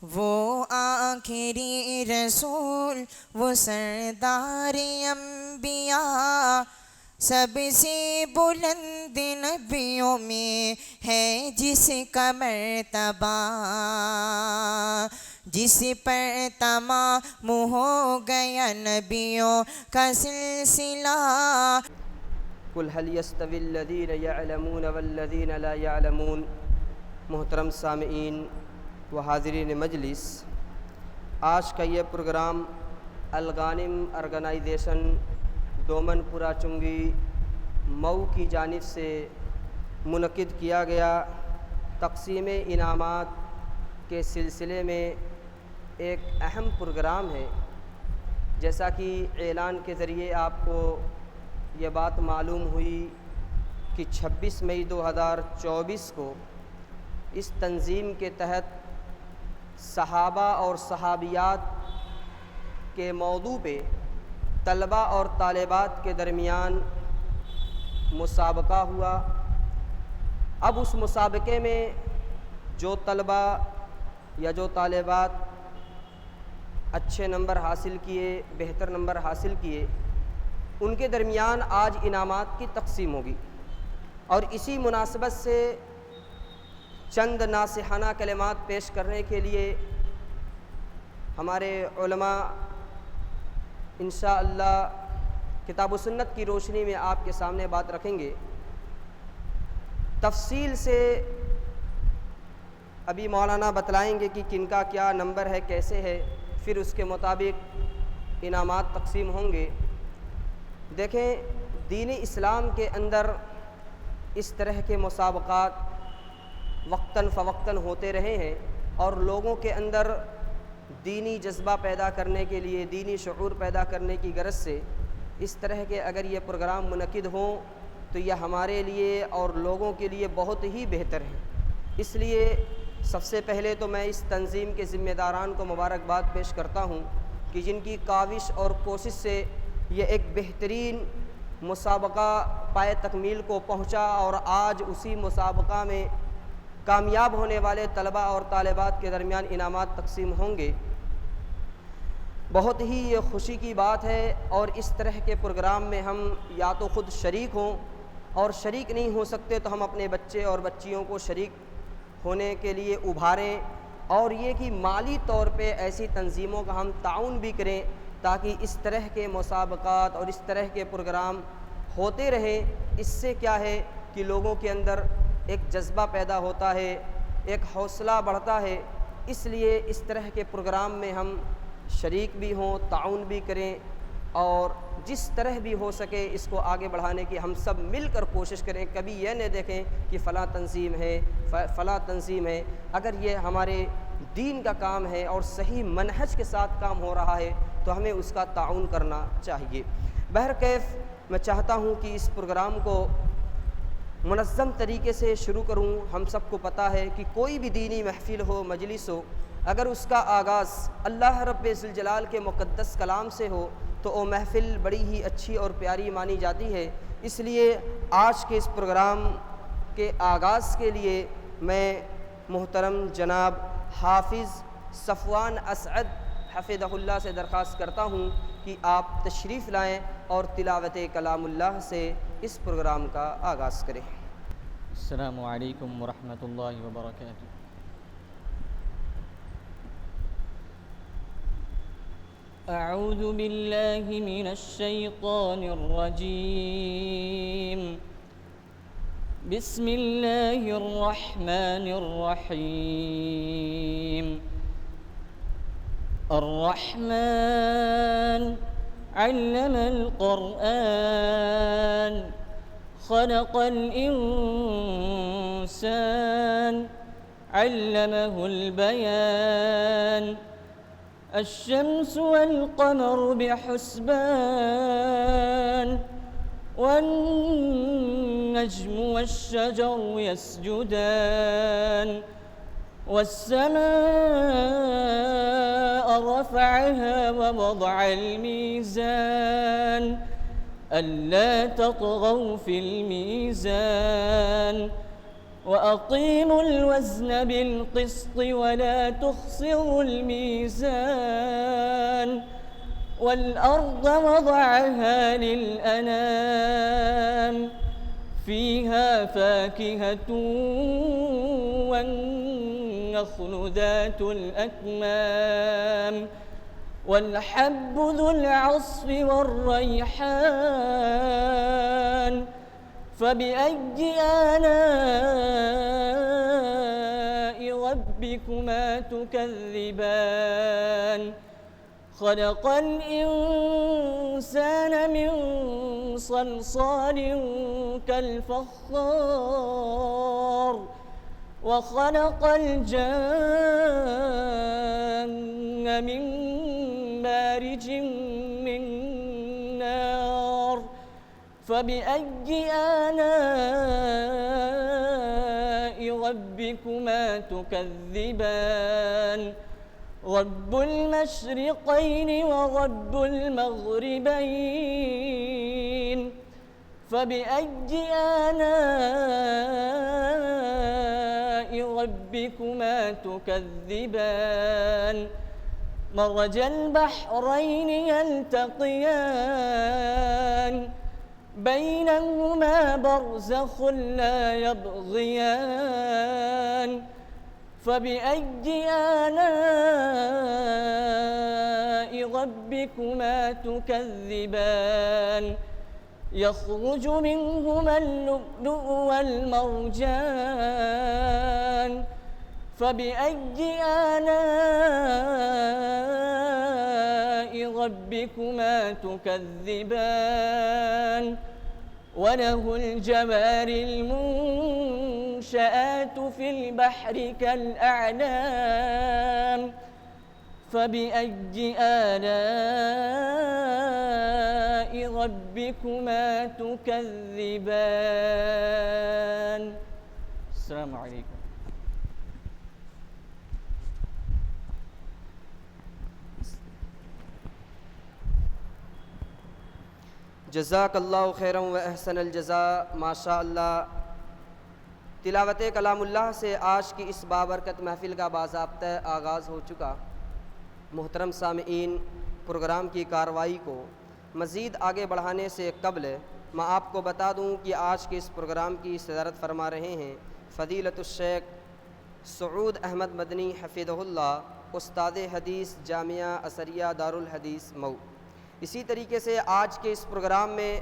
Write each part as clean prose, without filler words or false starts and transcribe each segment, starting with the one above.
وہ آخری رسول، وہ سردار انبیاء، سب سے بلند نبیوں میں ہے جس کا مرتبہ، جس پر تمام ہو گیا نبیوں کا سلسلہ۔ قل هل يستوي الذين يعلمون والذين لا يعلمون۔ محترم سامعین و حاضرین مجلس، آج کا یہ پروگرام الغانم آرگنائزیشن دومن پورہ چنگی مئو کی جانب سے منعقد کیا گیا تقسیم انعامات کے سلسلے میں ایک اہم پروگرام ہے۔ جیسا کہ اعلان کے ذریعے آپ کو یہ بات معلوم ہوئی کہ 26 مئی 2024 کو اس تنظیم کے تحت صحابہ اور صحابیات کے موضوع پہ طلباء اور طالبات کے درمیان مسابقہ ہوا۔ اب اس مسابقے میں جو طلباء یا جو طالبات اچھے نمبر حاصل کیے، بہتر نمبر حاصل کیے، ان کے درمیان آج انعامات کی تقسیم ہوگی۔ اور اسی مناسبت سے چند ناصحانہ کلمات پیش کرنے کے لیے ہمارے علماء انشاءاللہ کتاب و سنت کی روشنی میں آپ کے سامنے بات رکھیں گے۔ تفصیل سے ابھی مولانا بتلائیں گے کہ کن کا کیا نمبر ہے، کیسے ہے، پھر اس کے مطابق انعامات تقسیم ہوں گے۔ دیکھیں، دین اسلام کے اندر اس طرح کے مسابقات وقتاً فوقتاً ہوتے رہے ہیں، اور لوگوں کے اندر دینی جذبہ پیدا کرنے کے لیے، دینی شعور پیدا کرنے کی غرض سے اس طرح کے اگر یہ پروگرام منعقد ہوں تو یہ ہمارے لیے اور لوگوں کے لیے بہت ہی بہتر ہے۔ اس لیے سب سے پہلے تو میں اس تنظیم کے ذمہ داران کو مبارکباد پیش کرتا ہوں کہ جن کی کاوش اور کوشش سے یہ ایک بہترین مسابقہ پائے تکمیل کو پہنچا، اور آج اسی مسابقہ میں کامیاب ہونے والے طلباء اور طالبات کے درمیان انعامات تقسیم ہوں گے۔ بہت ہی یہ خوشی کی بات ہے، اور اس طرح کے پروگرام میں ہم یا تو خود شریک ہوں، اور شریک نہیں ہو سکتے تو ہم اپنے بچے اور بچیوں کو شریک ہونے کے لیے ابھاریں، اور یہ کہ مالی طور پہ ایسی تنظیموں کا ہم تعاون بھی کریں تاکہ اس طرح کے مسابقات اور اس طرح کے پروگرام ہوتے رہیں۔ اس سے کیا ہے کہ لوگوں کے اندر ایک جذبہ پیدا ہوتا ہے، ایک حوصلہ بڑھتا ہے۔ اس لیے اس طرح کے پروگرام میں ہم شریک بھی ہوں، تعاون بھی کریں، اور جس طرح بھی ہو سکے اس کو آگے بڑھانے کی ہم سب مل کر کوشش کریں۔ کبھی یہ نہ دیکھیں کہ فلاں تنظیم ہے، فلاں تنظیم ہے۔ اگر یہ ہمارے دین کا کام ہے اور صحیح منہج کے ساتھ کام ہو رہا ہے تو ہمیں اس کا تعاون کرنا چاہیے۔ بہرکیف میں چاہتا ہوں کہ اس پروگرام کو منظم طریقے سے شروع کروں۔ ہم سب کو پتہ ہے کہ کوئی بھی دینی محفل ہو، مجلس ہو، اگر اس کا آغاز اللہ رب ذوالجلال کے مقدس کلام سے ہو تو وہ محفل بڑی ہی اچھی اور پیاری مانی جاتی ہے۔ اس لیے آج کے اس پروگرام کے آغاز کے لیے میں محترم جناب حافظ صفوان اسعد حفظہ اللہ سے درخواست کرتا ہوں کہ آپ تشریف لائیں اور تلاوت کلام اللہ سے اس پروگرام کا آغاز کریں۔ السلام علیکم ورحمۃ اللہ وبرکاتہ۔ اعوذ باللہ من الشیطان الرجیم، بسم اللہ الرحمن الرحیم۔ الرحمن علم القرآن، خلق الإنسان، علمه البيان، الشمس والقمر بحسبان، والنجم والشجر يسجدان، والسماء رفعها ووضع الميزان، ألا تطغوا في الميزان، وأقيموا الوزن بالقسط ولا تخسروا الميزان والأرض وضعها للأنام فيها فاكهة والنخل ذات الأكمام والحب ذو العصف والريحان فبأي آلاء ربكما تكذبان خلق الإنسان من صلصال كالفخار وخلق الجن من مارج من نار فبأي آلاء ربكما تكذبان رب المشرقين ورب المغربين فبأي آلاء ربكما تكذبان مرج البحرين يلتقيان بينهما برزخ لا يبغيان فبأي آلاء ربكما تكذبان يخرج منهما اللؤلؤ والمرجان فبأي آلاء ربكما تكذبان وله الجوار المنشآت في البحر كالأعلام فبأي آلاء ربكما تكذبان السلام عليكم. جزاک اللہ خیرا و احسن الجزاء. ماشاء اللہ. تلاوت کلام اللہ سے آج کی اس بابرکت محفل کا باضابطہ آغاز ہو چکا. محترم سامعین، پروگرام کی کارروائی کو مزید آگے بڑھانے سے قبل میں آپ کو بتا دوں کہ آج کے اس پروگرام کی صدارت فرما رہے ہیں فضیلت الشیخ سعود احمد مدنی حفظہ اللہ، استاد حدیث جامعہ ازہریہ دارالحدیث مئو. اسی طریقے سے آج کے اس پروگرام میں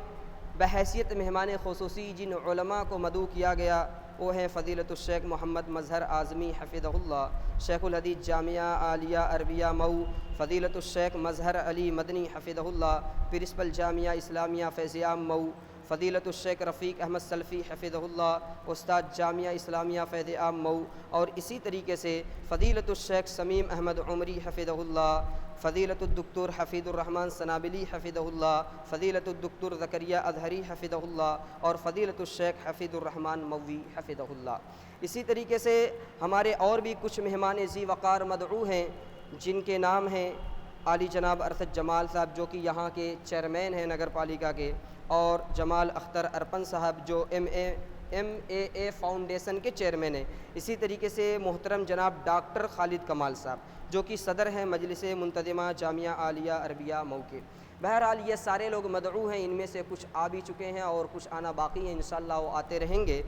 بحیثیت مہمان خصوصی جن علماء کو مدعو کیا گیا وہ ہیں فضیلت الشیخ محمد مظہر اعظمی حفظہ اللہ، شیخ الحدیث جامعہ عالیہ عربیہ مئو، فضیلت الشیخ مظہر علی مدنی حفظہ اللہ، پرنسپل جامعہ اسلامیہ فیض عام مئو، فضیلت الشیخ رفیق احمد سلفی حفظہ اللہ، استاد جامعہ اسلامیہ فیض عام مئو. اور اسی طریقے سے فضیلت الشیخ سمیم احمد عمری حفظہ اللہ، فضیلت الدکتور حفیظ الرحمن سنابلی حفظہ اللہ، فضیلت الدکتور زکریا اظہری حفظہ اللہ اور فضیلت الشیخ حفیظ الرحمن موی حفظہ اللہ. اسی طریقے سے ہمارے اور بھی کچھ مہمان ذی وقار مدعو ہیں جن کے نام ہیں عالی جناب ارشد جمال صاحب جو کہ یہاں کے چیئرمین ہیں نگر پالیکا کے، اور جمال اختر ارپن صاحب جو MAA فاؤنڈیشن کے چیئرمین ہیں. اسی طریقے سے محترم جناب ڈاکٹر خالد کمال صاحب جو کہ صدر ہیں مجلس منتظمہ جامعہ عالیہ عربیہ مئو کے. بہرحال یہ سارے لوگ مدعو ہیں، ان میں سے کچھ آ بھی چکے ہیں اور کچھ آنا باقی ہیں، انشاءاللہ وہ آتے رہیں گے.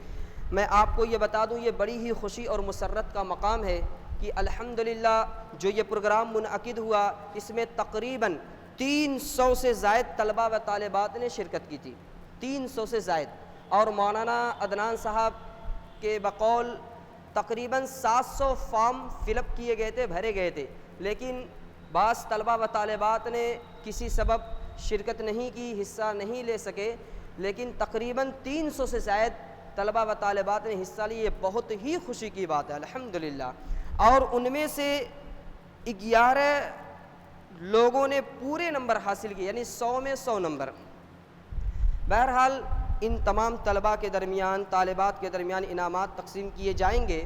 میں آپ کو یہ بتا دوں یہ بڑی ہی خوشی اور مسرت کا مقام ہے کہ الحمدللہ جو یہ پروگرام منعقد ہوا اس میں تقریباً 300 سے زائد طلبہ و طالبات نے شرکت کی تھی، 300 سے زائد. اور مولانا عدنان صاحب کے بقول تقریباً 700 فارم فل اپ کیے گئے تھے، بھرے گئے تھے، لیکن بعض طلبہ و طالبات نے کسی سبب شرکت نہیں کی، حصہ نہیں لے سکے. لیکن تقریباً 300 سے زائد طلبہ و طالبات نے حصہ لی، یہ بہت ہی خوشی کی بات ہے الحمدللہ. اور ان میں سے 11 لوگوں نے پورے نمبر حاصل کیے، یعنی 100 میں 100 نمبر. بہرحال ان تمام طلباء کے درمیان، طالبات کے درمیان انعامات تقسیم کیے جائیں گے.